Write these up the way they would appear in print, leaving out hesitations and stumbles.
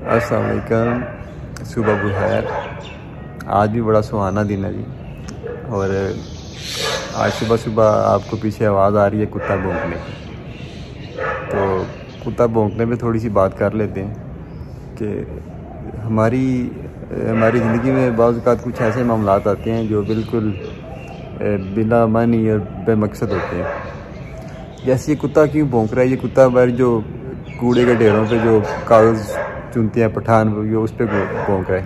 अस्सलाम वालेकुम, सुबह बुखैर। आज भी बड़ा सुहाना दिन है जी। और आज सुबह सुबह आपको पीछे आवाज़ आ रही है कुत्ता भौंकने की। तो कुत्ता भौंकने पे थोड़ी सी बात कर लेते हैं कि हमारी ज़िंदगी में बाज़ औक़ात कुछ ऐसे मामलात आते हैं जो बिल्कुल बिला मानी और बेमकसद होते हैं। जैसे ये कुत्ता क्यों भौंक रहा है? ये कुत्ता बाहर जो कूड़े के ढेरों पे जो कागज़ चुनते हैं पठान, वो उस पर भौंक रहा है।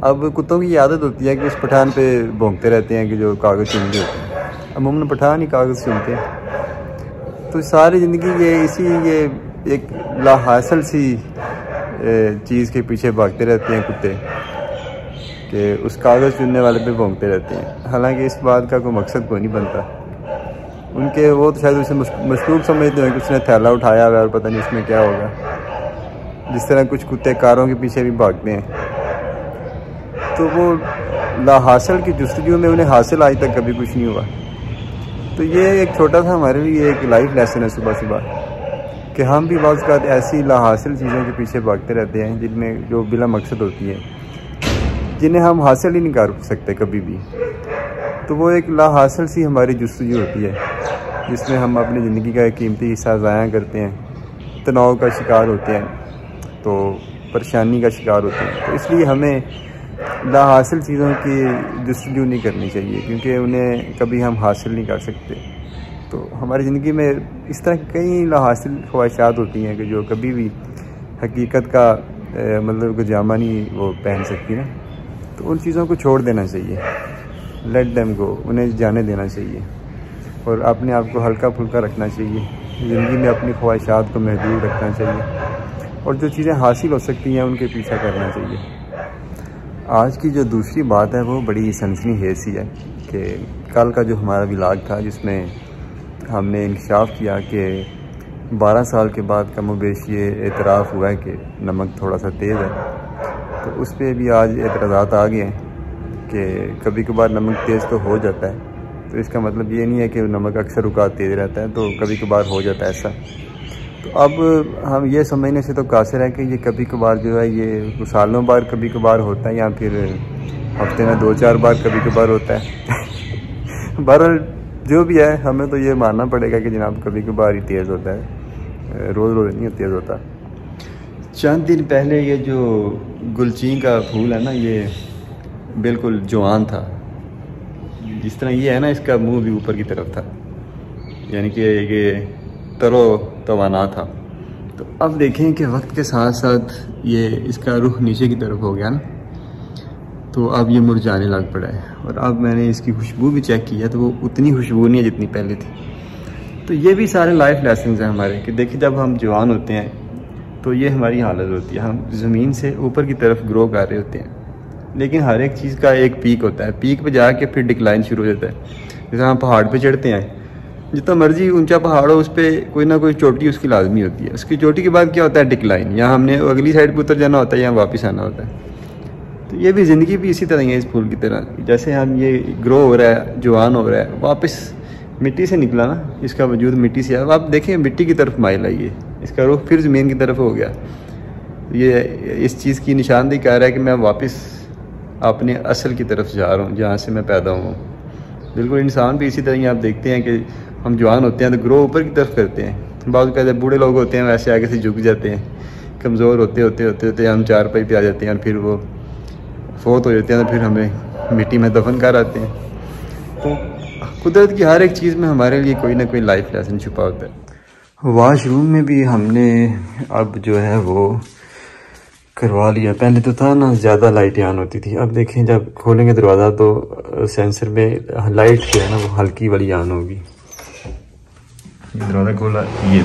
अब कुत्तों की आदत होती है कि उस पठान पे भौंकते रहते हैं कि जो कागज़ चुनते होते हैं। अमूमन पठान ही कागज़ चुनते हैं। तो सारी ज़िंदगी ये एक लाहासिल सी चीज़ के पीछे भागते रहते हैं कुत्ते कि उस कागज़ चुनने वाले पे भौंकते रहते हैं। हालांकि इस बात का कोई मकसद कोई नहीं बनता उनके। वो तो शायद उसे मशरूब समझते हैं कि उसने थैला उठाया हुआ और पता नहीं उसमें क्या होगा। जिस तरह कुछ कुत्ते कारों के पीछे भी भागते हैं, तो वो लाहासिल की जुस्तजू में उन्हें हासिल आज तक कभी कुछ नहीं हुआ। तो ये एक छोटा सा हमारे लिए एक लाइफ लेसन है सुबह सुबह कि हम भी बाज़ औक़ात ऐसी लाहासिल चीज़ों के पीछे भागते रहते हैं जिनमें जो बिला मकसद होती है, जिन्हें हम हासिल ही नहीं कर सकते कभी भी। तो वो एक लाहासिल सी हमारी जुस्तजू होती है जिसमें हम अपनी ज़िंदगी का एक कीमती हिस्सा ज़ाया करते हैं, तनाव का शिकार होते हैं, तो परेशानी का शिकार होते हैं। तो इसलिए हमें लाहासिल चीज़ों की जुस्तजू नहीं करनी चाहिए क्योंकि उन्हें कभी हम हासिल नहीं कर सकते। तो हमारी ज़िंदगी में इस तरह की कई लाहासिल ख्वाहिशात होती हैं कि जो कभी भी हकीकत का मतलब को जामा नहीं वो पहन सकती ना। तो उन चीज़ों को छोड़ देना चाहिए, लेट देम गो, उन्हें जाने देना चाहिए और अपने आप को हल्का फुल्का रखना चाहिए। ज़िंदगी में अपनी ख्वाहिशात को महदूद रखना चाहिए और जो चीज़ें हासिल हो सकती हैं उनके पीछा करना चाहिए। आज की जो दूसरी बात है वो बड़ी सनसनीखेज़ सी है कि कल का जो हमारा व्लॉग था जिसमें हमने इंकशाफ किया कि 12 साल के बाद कमोबेश ये एतराफ़ हुआ है कि नमक थोड़ा सा तेज़ है। तो उस पर भी आज एतराज़ात आ गए हैं कि कभी कभार नमक तेज़ तो हो जाता है। तो इसका मतलब ये नहीं है कि नमक अक्सर औक़ात तेज़ रहता है, तो कभी कभार हो जाता है ऐसा। तो अब हम ये समझने से तो कासिर है कि ये कभी कभार जो है ये सालों बार कभी कभार होता है या फिर हफ्ते में 2-4 बार कभी कभार होता है। बहरहाल जो भी है हमें तो ये मानना पड़ेगा कि जनाब कभी कभार ही तेज़ होता है, रोज़ रोज़ नहीं तेज़ होता। चंद दिन पहले ये जो गुलचीन का फूल है ना, ये बिल्कुल जवान था। जिस तरह ये है ना, इसका मुंह भी ऊपर की तरफ था, यानी कि ये तरो तवाना था। तो अब देखें कि वक्त के साथ साथ ये इसका रुख नीचे की तरफ हो गया ना, तो अब ये मुरझाने लग पड़ा है। और अब मैंने इसकी खुशबू भी चेक की है तो वो उतनी खुशबू नहीं है जितनी पहले थी। तो ये भी सारे लाइफ लेसन हैं हमारे कि देखिए जब हम जवान होते हैं तो ये हमारी हालत होती है, हम ज़मीन से ऊपर की तरफ ग्रो कर रहे होते हैं। लेकिन हर एक चीज़ का एक पीक होता है, पीक पे जाके फिर डिक्लाइन शुरू हो जाता है। जैसे हम पहाड़ पे चढ़ते हैं, जितना मर्जी ऊंचा पहाड़ हो उस पर कोई ना कोई चोटी उसकी लाजमी होती है। उसकी चोटी के बाद क्या होता है? डिक्लाइन। यहाँ हमने अगली साइड पर उतर जाना होता है, यहाँ वापस आना होता है। तो ये भी ज़िंदगी भी इसी तरह ही है, इस फूल की तरह। जैसे हम ये ग्रो हो रहा है, जवान हो रहा है, वापस मिट्टी से निकला ना, इसका वजूद मिट्टी से। अब आप देखें मिट्टी की तरफ माइल आई है, इसका रुख फिर ज़मीन की तरफ हो गया। ये इस चीज़ की निशानदेही कर रहा है कि मैं वापस अपने असल की तरफ जा रहा हूँ, जहाँ से मैं पैदा हुआ हूँ। बिल्कुल इंसान भी इसी तरह ही आप देखते हैं कि हम जवान होते हैं तो ग्रो ऊपर की तरफ करते हैं। बाज़ कहते बूढ़े लोग होते हैं वैसे आगे से झुक जाते हैं, कमज़ोर होते हम चारपाई पे आ जाते हैं और फिर वो फोत हो जाते हैं तो फिर हमें मिट्टी में दफन कर आते हैं। तो कुदरत की हर एक चीज़ में हमारे लिए कोई ना कोई लाइफ लेसन छुपा होता है। वॉशरूम में भी हमने अब जो है वो करवा लिया। पहले तो था ना ज़्यादा लाइटें ऑन होती थी, अब देखें जब खोलेंगे दरवाज़ा तो सेंसर में लाइट जो है ना वो हल्की वाली ऑन होगी। ये दरवाज़ा खोला, ये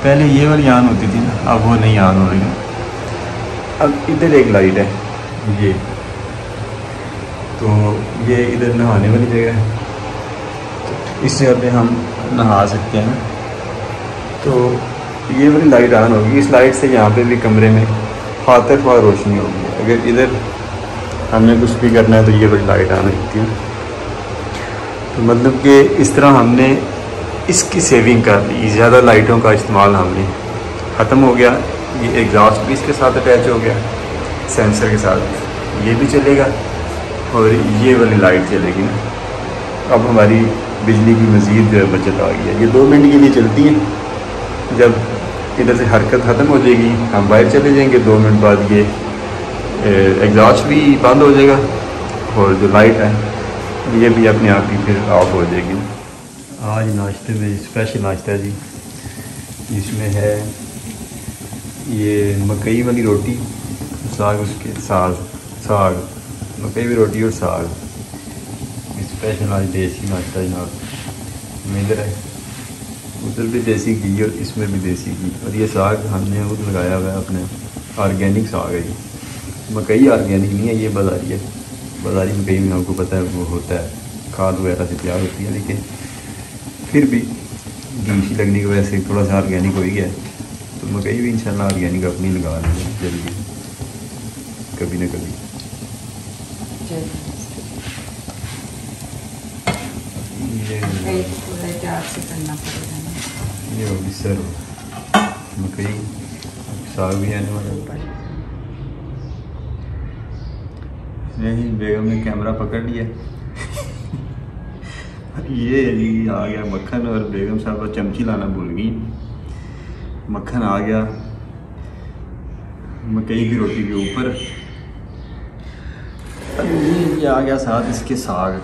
पहले ये वाली ऑन होती थी ना, अब वो नहीं ऑन हो रही है। अब इधर एक लाइट है ये, तो ये इधर नहाने वाली जगह है, तो इस जगह पे हम नहा सकते हैं। तो ये वाली लाइट ऑन होगी, इस लाइट से यहाँ पे भी कमरे में खातर ख्वाह रोशनी होगी। अगर इधर हमने कुछ भी करना है तो ये वाली लाइट ऑन होती है। तो मतलब कि इस तरह हमने इसकी सेविंग कर ली, ज़्यादा लाइटों का इस्तेमाल हमने ख़त्म हो गया। ये एग्जॉस्ट भी इसके साथ अटैच हो गया सेंसर के साथ, ये भी चलेगा और ये वाली लाइट चलेगी ना। अब हमारी बिजली की मज़ीद जो है बचत आ गई है। ये 2 मिनट के लिए चलती है, जब इधर से हरकत ख़त्म हो जाएगी हम बाहर चले जाएंगे, 2 मिनट बाद ये एग्जॉस्ट भी बंद हो जाएगा और जो लाइट है ये भी अपने आप ही फिर ऑफ हो जाएगी। आज नाश्ते में स्पेशल नाश्ता है जी, इसमें है ये मकई वाली रोटी, साग, उसके साग मकई की रोटी और साग, स्पेशल आज देसी नाश्ता जनाब। इधर है, उधर भी देसी घी और इसमें भी देसी घी, और ये साग हमने खुद लगाया हुआ है अपने, ऑर्गेनिक साग है ये। मकई ऑर्गेनिक नहीं है, ये बाज़ारी है। बाज़ारी मकई में आपको पता है वो होता है खाद वगैरह से तैयार होती है, लेकिन फिर भी घी लगने की वजह से थोड़ा सा ऑर्गेनिक हो ही गया, तो मकई भी इंशाल्लाह ऑर्गेनिक अपनी लगा लेंगे जल्दी, कभी ना कभी। ये होगी सर मकई, साग भी आने वाला। नहीं, बेगम ने कैमरा पकड़ लिया ये जी आ गया मक्खन, और बेगम साहब चमची लाना भूल गई। मक्खन आ गया मकई की रोटी के ऊपर, ये आ गया साथ इसके साग,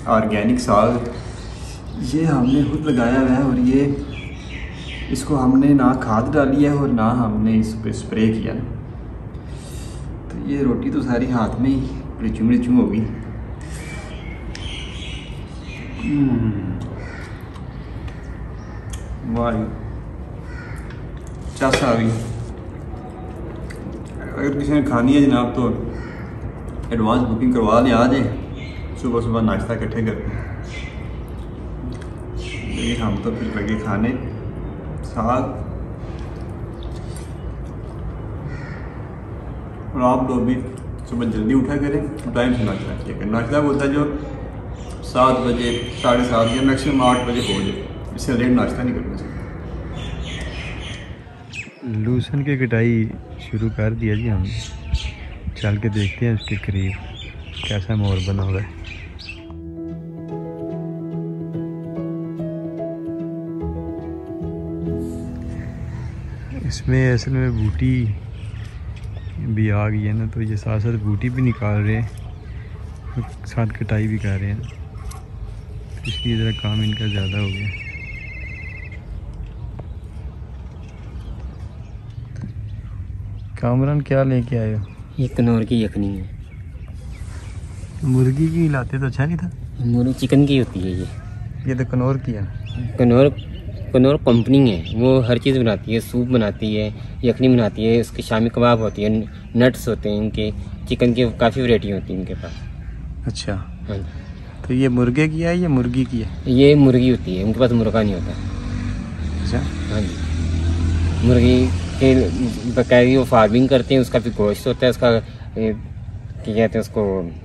ऑर्गेनिक साग, ये हमने खुद लगाया हुआ है। और ये इसको हमने ना खाद डाली है और ना हमने इस पर स्प्रे किया, तो ये रोटी तो सारी हाथ में ही रिचुम होगी। वाह चस आ गई। अगर किसी ने खानी है जनाब तो एडवांस बुकिंग करवा लें, आ जाए, सुबह सुबह नाश्ता इकट्ठे करते हैं। लेकिन हम तो फिर लगे खाने साग, और आप लोग भी सुबह जल्दी उठा करें, टाइम से नाश्ता किया करें। नाश्ता होता है जो 7 बजे, 7:30 या मैक्सिमम 8 बजे हो जाए, इससे लेट नाश्ता नहीं करना चाहिए। लूसन की कटाई शुरू कर दिया जी हमने, चल के देखते हैं उसके करीब कैसा मोर बना हुआ है। इसमें असल में बूटी भी आ गई है ना, तो ये साथ साथ बूटी भी निकाल रहे हैं, साथ कटाई भी कर रहे हैं, इसलिए ज़रा काम इनका ज़्यादा हो गया। कामरान क्या लेके आए हो? ये कनौर की यखनी है। मुर्गी की लाते तो अच्छा नहीं था, मुर्गी चिकन की होती है ये तो कनौर की है। कनौर कंपनी है, वो हर चीज़ बनाती है, सूप बनाती है, यखनी बनाती है, उसके शामी कबाब होती है, नट्स होते हैं इनके, चिकन की काफ़ी वैरायटी होती है इनके पास। अच्छा हाँ, तो ये मुर्गे की है या मुर्गी की है? ये मुर्गी होती है, उनके पास मुर्गा नहीं होता। अच्छा हाँ जी, मुर्गी के बकायदी वो फार्मिंग करते हैं, उसका भी गोश्त होता है, उसका क्या कहते हैं उसको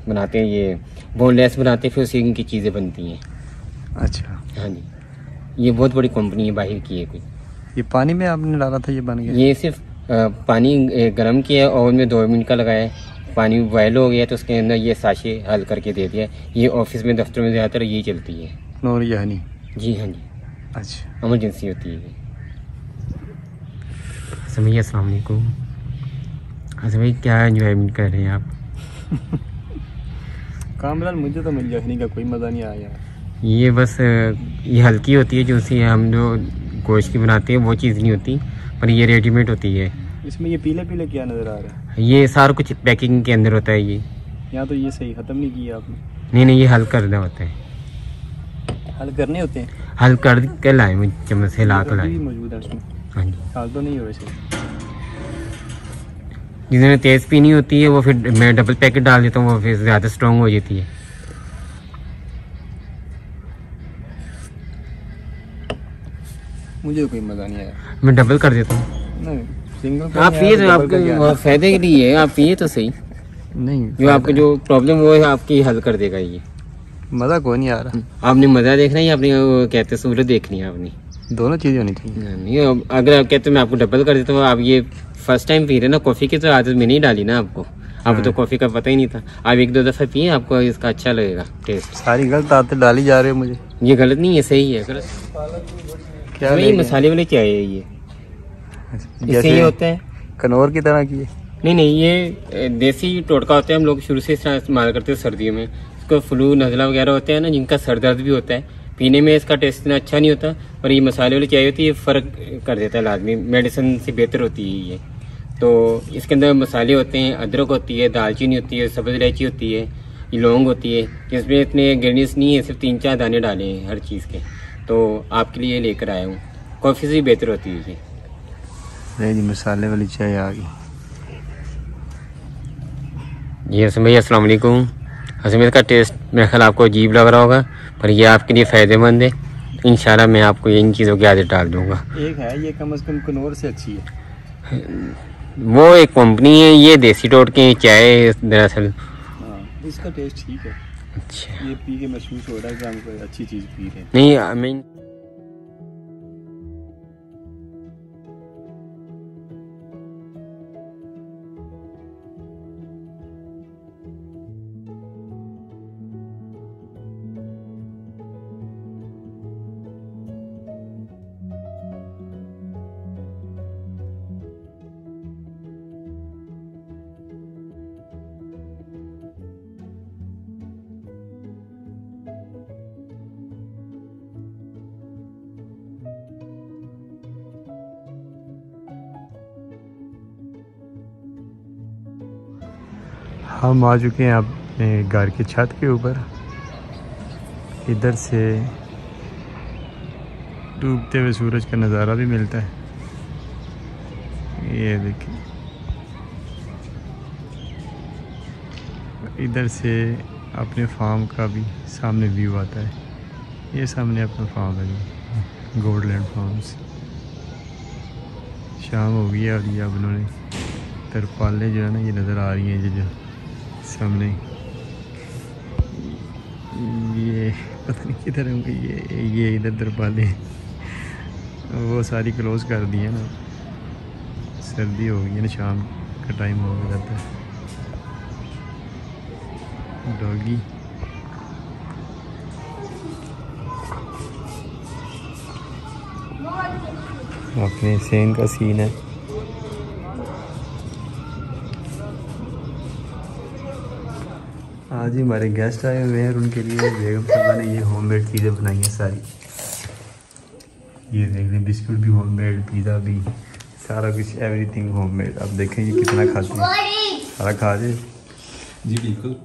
बनाते हैं, ये बोनलेस बनाते हैं, फिर उसी की चीज़ें बनती हैं। अच्छा हाँ जी, ये बहुत बड़ी कंपनी है, बाहर की है कोई। ये पानी में आपने डाला था, ये बन गया? ये सिर्फ पानी गर्म किया, ओवन में 2 मिनट का लगाया, पानी बॉयल हो गया तो उसके अंदर ये साशे हल करके दे दिया। ये ऑफिस में, दफ्तर में ज़्यादातर यही चलती है। नूर यानी? जी हाँ जी। अच्छा, इमरजेंसी होती है। समझिए, अस्सलाम वालेकुम। अच्छा भाई, क्या एंजॉयमेंट कर रहे हैं आप? कामरान मुझे तो मिल यखनी का कोई मज़ा नहीं आया। ये बस ये हल्की होती है, जो सी हम जो गोश्त की बनाते हैं वो चीज़ नहीं होती, पर ये रेडीमेड होती है। इसमें ये पीले पीले क्या नज़र आ रहा है? ये सारा कुछ पैकिंग के अंदर होता है। ये यहाँ तो ये सही ख़त्म नहीं किया आपने? नहीं, ये हल करना होता है। हल करने होते हैं? हल कर के लाए, मुझे चम्मच से ला कर लाए। मौजूद है उसमें? हाँ जी। हाल तो नहीं हो वैसे। जिसमें तेज़ पीनी होती है वो फिर मैं डबल पैकेट डाल देता हूँ, वो फिर ज़्यादा स्ट्रॉन्ग हो जाती है। मुझे कोई मज़ा नहीं आया, मैं डबल कर देता हूँ। नहीं सिंगल आप पिए तो आपके फायदे के लिए है, आप पिए तो सही। नहीं, जो आपका जो प्रॉब्लम वो है आपकी हल कर देगा ये। मज़ा कोई नहीं आ रहा। आपने मज़ा देखना है, आपने वो कहते सूरत देखनी है आपने। दोनों चीज़ें होनी चाहिए। नहीं, अगर आप कहते मैं आपको डबल कर देता हूँ, आप ये फर्स्ट टाइम पी रहे ना, कॉफ़ी की तो आदत में नहीं डाली ना आपको, आपको तो कॉफ़ी का पता ही नहीं था। आप 1-2 दफ़ा पिए, आपको इसका अच्छा लगेगा टेस्ट। सारी गलत आदतें डाली जा रहे हो मुझे। ये गलत नहीं है, सही है। गलत क्या ये मसाले वाले चाय है ये, इससे ये होता है कनौर की तरह की है। नहीं, ये देसी टोटका होता है, हम लोग शुरू से इस्तेमाल करते हैं सर्दियों में। इसको फ्लू नज़ला वगैरह होते हैं ना, जिनका सर दर्द भी होता है, पीने में इसका टेस्ट इतना अच्छा नहीं होता, पर ये मसाले वाली चाय होती है, ये फ़र्क कर देता है लाजमी, मेडिसिन से बेहतर होती है ये। तो इसके अंदर मसाले होते हैं, अदरक होती है, दालचीनी होती है, सब्ज़ इलायची होती है, ये लौंग होती है, जिसमें इतने इंग्रेडिएंट्स नहीं है, सिर्फ 3-4 दाने डाले हैं हर चीज़ के। तो आपके लिए लेकर आया हूँ, कॉफ़ी से भी बेहतर होती है ये। नहीं जी, मसाले वाली चाय आ गई। जी हसन भाई, अस्सलाम वालेकुम। हसन का टेस्ट मेरा ख्याल आपको अजीब लग रहा होगा, पर ये आपके लिए फ़ायदेमंद है। इंशाल्लाह मैं आपको इन चीज़ों की आदत डाल दूँगा। एक है ये कम से कम कनौर से अच्छी है। वो एक कंपनी है, ये देसी टोटके चाय दरअसल। हाँ, इसका टेस्ट ठीक है। अच्छा, ये पी के महसूस हो रहा है कि हम कोई अच्छी चीज़ पी रहे हैं। नहीं आई मीन हम आ चुके हैं अपने घर की छत के ऊपर। इधर से डूबते हुए सूरज का नज़ारा भी मिलता है। ये देखिए, इधर से अपने फार्म का भी सामने व्यू आता है। ये सामने अपना फार्म है, गोल्डलैंड फार्म्स। शाम हो गई है और ये अब उन्होंने तरपालें जो है ना, ये नज़र आ रही हैं जो सामने। ये पता नहीं किधर होंगे, ये इधर तरपालें वो सारी क्लोज कर दी है ना, सर्दी हो गई है ना, शाम का टाइम हो गया था। डॉगी अपने सेन का सीन है। आज ही हमारे गेस्ट आए हुए हैं और उनके लिए बेगम साहबा ने ये होममेड चीज़ें बनाई हैं सारी। ये देख लें, बिस्कुट भी होममेड, पिज़्ज़ा भी, सारा कुछ एवरीथिंग होममेड। अब देखें ये कितना खाते हैं, सारा खा जाए। जी बिल्कुल।